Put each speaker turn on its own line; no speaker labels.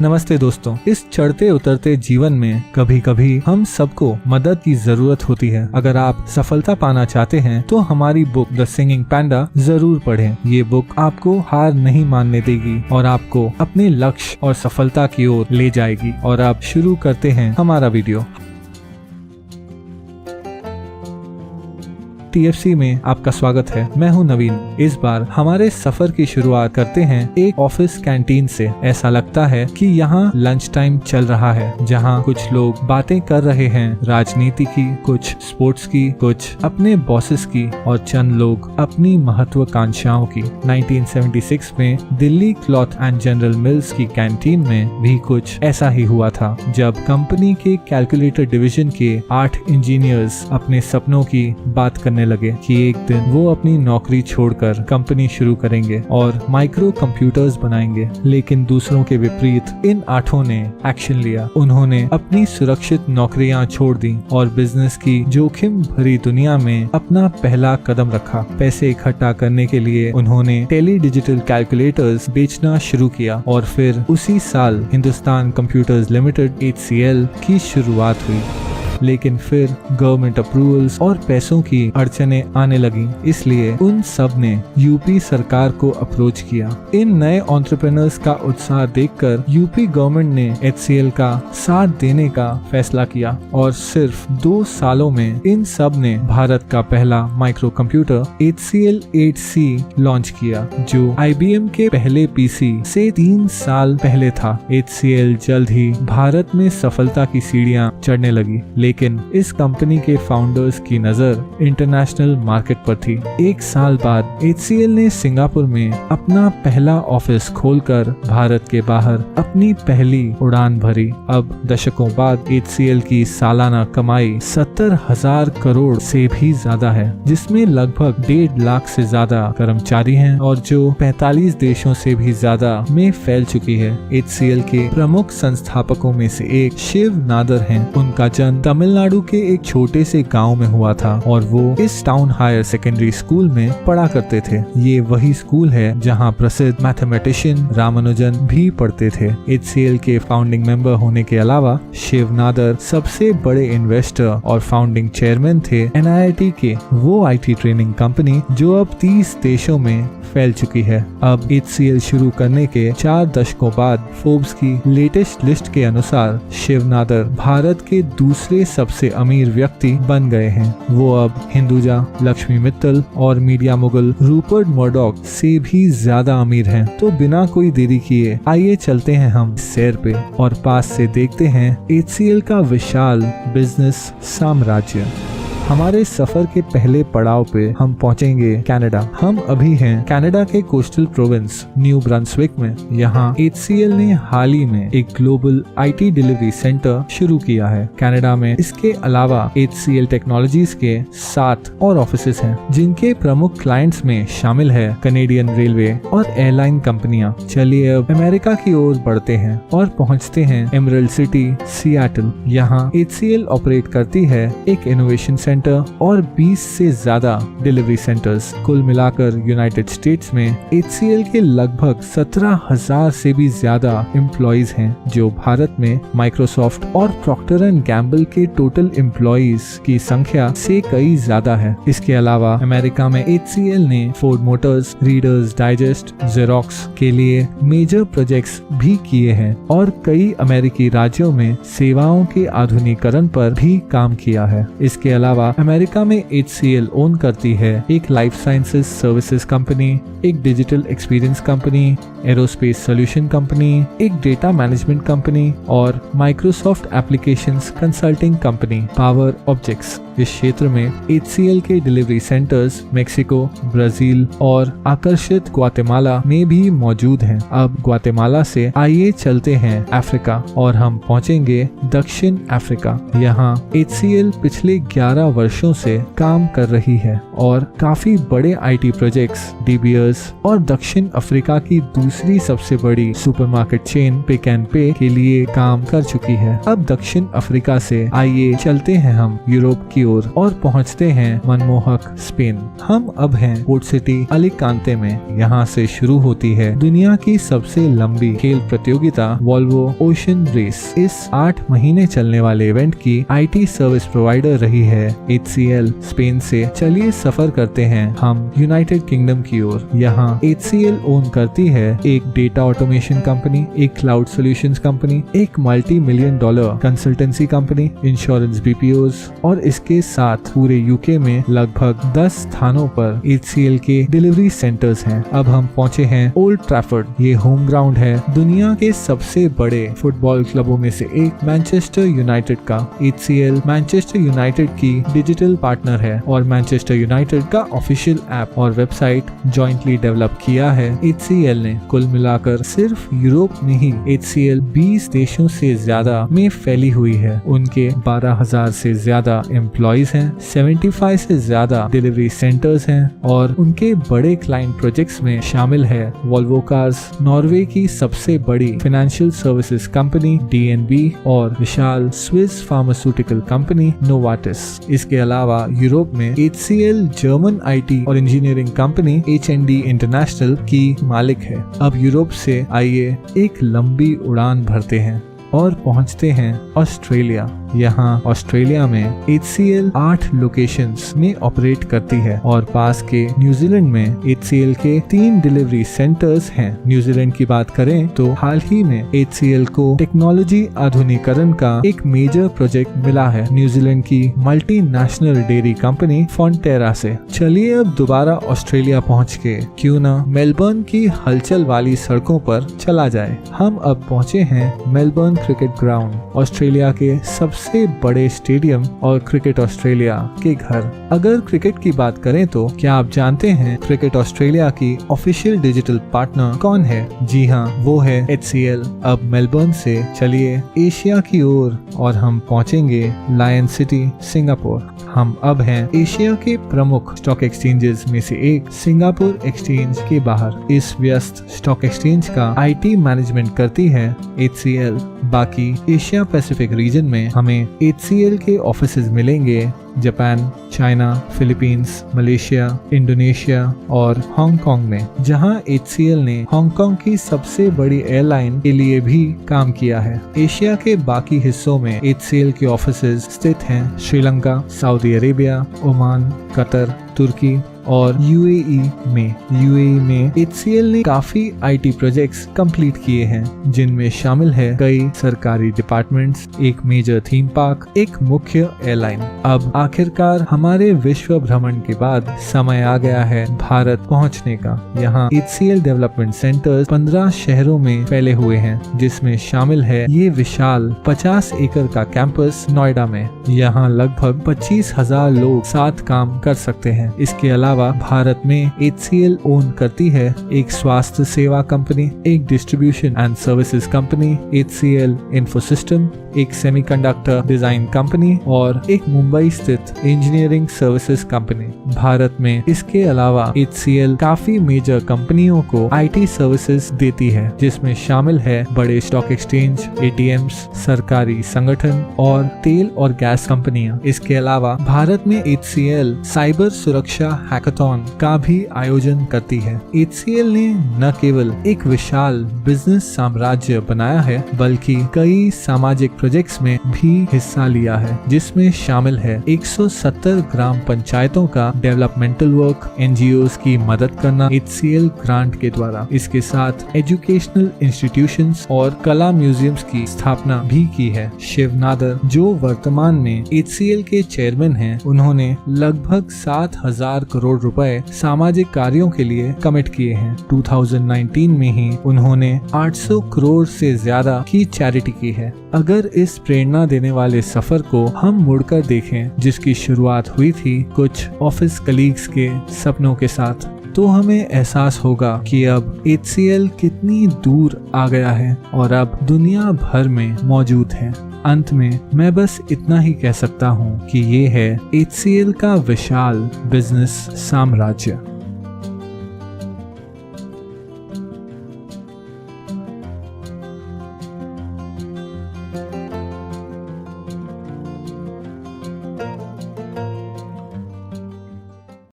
नमस्ते दोस्तों। इस चढ़ते उतरते जीवन में कभी कभी हम सबको मदद की जरूरत होती है। अगर आप सफलता पाना चाहते हैं तो हमारी बुक द सिंगिंग पैंडा जरूर पढ़ें। ये बुक आपको हार नहीं मानने देगी और आपको अपने लक्ष्य और सफलता की ओर ले जाएगी। और अब शुरू करते हैं हमारा वीडियो। TFC में आपका स्वागत है। मैं हूं नवीन। इस बार हमारे सफर की शुरुआत करते हैं एक ऑफिस कैंटीन से। ऐसा लगता है कि यहाँ लंच टाइम चल रहा है, जहाँ कुछ लोग बातें कर रहे हैं, राजनीति की, कुछ स्पोर्ट्स की, कुछ अपने बॉसेस की और चंद लोग अपनी महत्वाकांक्षाओं की। 1976 में Delhi cloth and general mills की कैंटीन में भी कुछ ऐसा ही हुआ था, जब कंपनी के कैलकुलेटर डिवीजन के 8 इंजीनियर्स अपने सपनों की बात करने लगे कि एक दिन वो अपनी नौकरी छोड़कर कंपनी शुरू करेंगे और माइक्रो कंप्यूटर्स बनाएंगे। लेकिन दूसरों के विपरीत इन 8 ने एक्शन लिया। उन्होंने अपनी सुरक्षित नौकरियां छोड़ दी और बिजनेस की जोखिम भरी दुनिया में अपना पहला कदम रखा। पैसे इकट्ठा करने के लिए उन्होंने टेली डिजिटल कैलकुलेटर्स बेचना शुरू किया और फिर उसी साल हिंदुस्तान कंप्यूटर्स लिमिटेड HCL की शुरुआत हुई। लेकिन फिर गवर्नमेंट अप्रूवल्स और पैसों की अड़चनें आने लगी, इसलिए उन सब ने यूपी सरकार को अप्रोच किया। इन नए एंटरप्रेन्योर्स का उत्साह देखकर यूपी गवर्नमेंट ने HCL का साथ देने का फैसला किया और सिर्फ 2 सालों में इन सब ने भारत का पहला micro computer HCL 8C launch किया, जो IBM के पहले PC से 3 साल पहले था। HCL जल्द ही भारत में सफलता की सीढ़ियां चढ़ने लगी। लेकिन इस कंपनी के फाउंडर्स की नजर इंटरनेशनल मार्केट पर थी। 1 साल बाद HCL ने सिंगापुर में अपना पहला ऑफिस खोलकर भारत के बाहर अपनी पहली उड़ान भरी। अब दशकों बाद HCL की सालाना कमाई 70,000 करोड़ से भी ज्यादा है, जिसमें लगभग 1.5 लाख से ज्यादा कर्मचारी हैं और जो 45 देशों से भी ज्यादा में फैल चुकी है। HCL के प्रमुख संस्थापकों में से एक शिव नादर हैं। उनका जन्म तमिलनाडु के एक छोटे से गांव में हुआ था और वो इस टाउन हायर सेकेंडरी स्कूल में पढ़ा करते थे। ये वही स्कूल है जहां प्रसिद्ध मैथमेटिशियन रामानुजन भी पढ़ते थे। HCL के फाउंडिंग मेंबर होने के अलावा शिव नादर सबसे बड़े इन्वेस्टर और फाउंडिंग चेयरमैन थे NIIT के, वो IT ट्रेनिंग कंपनी जो अब 30 देशों में फैल चुकी है। अब HCL शुरू करने के 4 दशकों बाद फोर्ब्स की लेटेस्ट लिस्ट के अनुसार शिव नादर भारत के दूसरे सबसे अमीर व्यक्ति बन गए हैं। वो अब हिंदुजा, लक्ष्मी मित्तल और मीडिया मुगल रूपर्ट मर्डॉक से भी ज्यादा अमीर हैं। तो बिना कोई देरी किए आइए चलते हैं हम सैर पे और पास से देखते हैं HCL का विशाल बिजनेस साम्राज्य। हमारे सफर के पहले पड़ाव पे हम पहुंचेंगे कनाडा। हम अभी हैं कनाडा के कोस्टल प्रोविंस न्यू ब्रंसविक में। यहाँ HCL ने हाल ही में एक ग्लोबल IT डिलीवरी सेंटर शुरू किया है। कनाडा में इसके अलावा HCL टेक्नोलॉजीज के 7 और ऑफिसेस हैं, जिनके प्रमुख क्लाइंट्स में शामिल है कनेडियन रेलवे और एयरलाइन कंपनियां। चलिए अब अमेरिका की ओर बढ़ते हैं और पहुँचते हैं एमरल्ड सिटी सियाटल। यहाँ HCL ऑपरेट करती है एक इनोवेशन सेंटर और 20 से ज्यादा डिलीवरी सेंटर्स। कुल मिलाकर यूनाइटेड स्टेट्स में HCL के लगभग 17,000 से भी ज्यादा एम्प्लॉइज हैं, जो भारत में माइक्रोसॉफ्ट और प्रॉक्टर एंड गैम्बल के टोटल एम्प्लॉइज की संख्या से कई ज्यादा है। इसके अलावा अमेरिका में HCL ने Ford Motors, readers digest, xerox के लिए मेजर प्रोजेक्ट्स भी किए हैं और कई अमेरिकी राज्यों में सेवाओं के आधुनिकीकरण पर भी काम किया है। इसके अलावा अमेरिका में HCL ओन करती है एक लाइफ साइंसेज सर्विसेज कंपनी, एक digital experience company, aerospace solution company, एक डेटा मैनेजमेंट कंपनी और Microsoft applications consulting company power objects. इस क्षेत्र में HCL के डिलीवरी सेंटर्स मेक्सिको, ब्राजील और आकर्षित ग्वाटेमाला में भी मौजूद हैं। अब ग्वाटेमाला से आइए चलते हैं अफ्रीका और हम पहुंचेंगे दक्षिण अफ्रीका। यहाँ HCL पिछले 11 वर्षों से काम कर रही है और काफी बड़े IT प्रोजेक्ट्स डी बीयर्स और दक्षिण अफ्रीका की दूसरी सबसे बड़ी सुपरमार्केट चेन पिक एंड पे के लिए काम कर चुकी है। अब दक्षिण अफ्रीका से आइए चलते हैं हम यूरोप की ओर और पहुंचते हैं मनमोहक स्पेन। हम अब हैं पोर्ट सिटी अलीकांते में। यहाँ से शुरू होती है दुनिया की सबसे लंबी खेल प्रतियोगिता वोल्वो ओशन रेस। इस 8 महीने चलने वाले इवेंट की IT सर्विस प्रोवाइडर रही है HCL स्पेन से। चलिए सफर करते हैं हम यूनाइटेड किंगडम की ओर। यहाँ HCL ओन करती है एक डेटा ऑटोमेशन कंपनी, एक क्लाउड सॉल्यूशंस कंपनी, एक $multi-million consultancy company, insurance BPOs और इसके साथ पूरे यूके में लगभग 10 स्थानों पर HCL के डिलीवरी सेंटर्स हैं। अब हम पहुंचे हैं ओल्ड ट्रैफर्ड। ये होम ग्राउंड है दुनिया के सबसे बड़े फुटबॉल क्लबों में से एक मैनचेस्टर यूनाइटेड का। HCL मैनचेस्टर यूनाइटेड की डिजिटल पार्टनर है और मैनचेस्टर यूनाइटेड का ऑफिशियल ऐप और वेबसाइट जॉइंटली डेवलप किया है HCL ने। कुल मिलाकर सिर्फ यूरोप में ही HCL 20 देशों से ज्यादा में फैली हुई है। उनके 12,000 से ज्यादा एम्प्लॉइज हैं, 75 से ज्यादा डिलीवरी सेंटर्स हैं और उनके बड़े क्लाइंट प्रोजेक्ट्स में शामिल है वोल्वो कार्स, नॉर्वे की सबसे बड़ी फाइनेंशियल सर्विसेज कंपनी DNB और विशाल स्विस फार्मास्यूटिकल कंपनी नोवार्टिस। इसके अलावा यूरोप में HCL जर्मन IT और इंजीनियरिंग कंपनी HND इंटरनेशनल की मालिक है। अब यूरोप से आइए एक लंबी उड़ान भरते हैं और पहुंचते हैं ऑस्ट्रेलिया। यहाँ ऑस्ट्रेलिया में HCL 8 लोकेशंस में ऑपरेट करती है और पास के न्यूजीलैंड में HCL के 3 डिलीवरी सेंटर्स हैं। न्यूजीलैंड की बात करें तो हाल ही में HCL को टेक्नोलॉजी आधुनिकीकरण का एक मेजर प्रोजेक्ट मिला है न्यूजीलैंड की मल्टीनेशनल डेयरी कंपनी फॉन्टेरा से। चलिए अब दोबारा ऑस्ट्रेलिया पहुँच के क्यों न मेलबर्न की हलचल वाली सड़कों पर चला जाए। हम अब पहुँचे हैं मेलबर्न क्रिकेट ग्राउंड, ऑस्ट्रेलिया के सबसे बड़े स्टेडियम और क्रिकेट ऑस्ट्रेलिया के घर। अगर क्रिकेट की बात करें तो क्या आप जानते हैं क्रिकेट ऑस्ट्रेलिया की ऑफिशियल डिजिटल पार्टनर कौन है? जी हाँ, वो है HCL। अब मेलबर्न से चलिए एशिया की ओर और हम पहुंचेंगे लायन सिटी सिंगापुर। हम अब हैं एशिया के प्रमुख स्टॉक एक्सचेंजेस में से एक सिंगापुर एक्सचेंज के बाहर। इस व्यस्त स्टॉक एक्सचेंज का IT मैनेजमेंट करती है HCL। बाकी एशिया पैसिफिक रीजन में हमें HCL के ऑफिसेज मिलेंगे Japan, China, Philippines, Malaysia, Indonesia और हांगकांग में, जहां HCL ने हांगकांग की सबसे बड़ी एयरलाइन के लिए भी काम किया है। एशिया के बाकी हिस्सों में HCL के ऑफिसेज स्थित हैं Sri Lanka, Saudi Arabia, Oman, Qatar, तुर्की और UAE में HCL ने काफी IT प्रोजेक्ट्स कंप्लीट किए हैं, जिनमें शामिल है कई सरकारी डिपार्टमेंट्स, एक मेजर थीम पार्क, एक मुख्य एयरलाइन। अब आखिरकार हमारे विश्व भ्रमण के बाद समय आ गया है भारत पहुंचने का। यहाँ HCL डेवलपमेंट सेंटर्स 15 शहरों में फैले हुए हैं, जिसमें शामिल है ये विशाल 50 एकड़ का कैंपस नोएडा में। यहाँ लगभग 25,000 लोग साथ काम कर सकते हैं। इसके अलावा भारत में HCL ओन करती है एक स्वास्थ्य सेवा कंपनी, एक distribution and services company HCL Infosystem, एक सेमीकंडक्टर डिजाइन कंपनी और एक मुंबई स्थित इंजीनियरिंग सर्विसेज कंपनी। भारत में इसके अलावा HCL काफी मेजर कंपनियों को IT सर्विसेज देती है, जिसमें शामिल है बड़े स्टॉक एक्सचेंज, ATMs, सरकारी संगठन और तेल और गैस कंपनियां। इसके अलावा भारत में HCL साइबर सुरक्षा हैकाथॉन का भी आयोजन करती है। HCL ने न केवल एक विशाल बिजनेस साम्राज्य बनाया है, बल्कि कई सामाजिक प्रोजेक्ट्स में भी हिस्सा लिया है, जिसमें शामिल है 170 ग्राम पंचायतों का डेवलपमेंटल वर्क, NGOs की मदद करना HCL ग्रांट के द्वारा। इसके साथ एजुकेशनल इंस्टीट्यूशंस और कला म्यूजियम्स की स्थापना भी की है। शिव नादर, जो वर्तमान में HCL के चेयरमैन हैं, उन्होंने लगभग 7,000 करोड़ रुपए सामाजिक कार्यों के लिए कमिट किए हैं। 2019 में ही उन्होंने 800 करोड़ से ज्यादा की चैरिटी की है। अगर इस प्रेरणा देने वाले सफर को हम मुड़कर देखें, जिसकी शुरुआत हुई थी कुछ ऑफिस कलीग्स के सपनों के साथ, तो हमें एहसास होगा कि अब HCL कितनी दूर आ गया है और अब दुनिया भर में मौजूद है। अंत में मैं बस इतना ही कह सकता हूँ कि ये है HCL का विशाल बिजनेस साम्राज्य।